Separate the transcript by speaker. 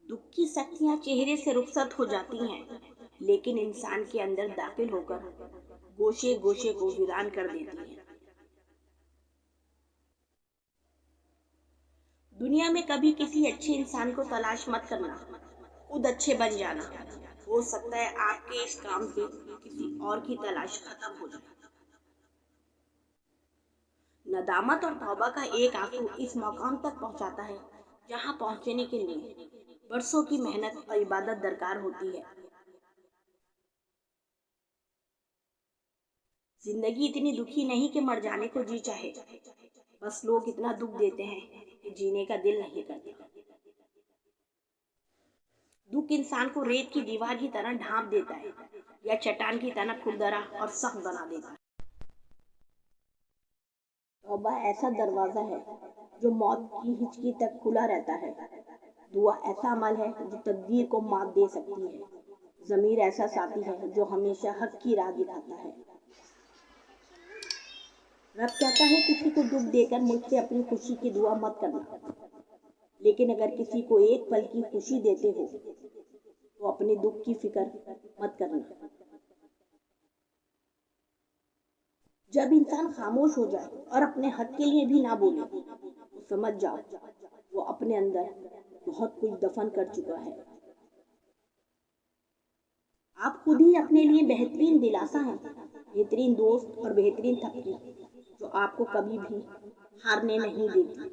Speaker 1: दुख की शक्तियां चेहरे से रुखसत हो जाती हैं, लेकिन इंसान के अंदर दाखिल होकर गोशे गोशे को वीरान कर देती हैं। दुनिया में कभी किसी अच्छे इंसान को तलाश मत करना, खुद अच्छे बन जाना। हो सकता है आपके इस काम से किसी और की तलाश खत्म हो जाए। नदामत और तौबा का एक आंसू इस मकाम तक पहुंचाता है जहां पहुंचने के लिए बरसों की मेहनत और इबादत दरकार होती है। जिंदगी इतनी दुखी नहीं कि मर जाने को जी चाहे, बस लोग इतना दुख देते हैं कि जीने का दिल नहीं करता। दुख इंसान को रेत की दीवार की तरह ढांप देता है या चट्टान की तरह खुरदरा और सख्त बना देता है। तौबा ऐसा दरवाजा है जो मौत की हिचकी तक खुला रहता है। दुआ ऐसा अमल है जो तकदीर को मात दे सकती है। ज़मीर ऐसा साथी है जो हमेशा हक की राह दिखाता है। रब कहता है किसी को दुख देकर मुझसे अपनी खुशी की दुआ मत करना, लेकिन अगर किसी को एक पल की खुशी देते हो तो अपने दुख की फिक्र मत करना। जब इंसान खामोश हो जाए और अपने हक के लिए भी ना बोले तो समझ जाओ वो अपने अंदर बहुत कुछ दफन कर चुका है। आप खुद ही अपने लिए बेहतरीन दिलासा हैं, बेहतरीन दोस्त और बेहतरीन थपकी जो आपको कभी भी हारने नहीं देती।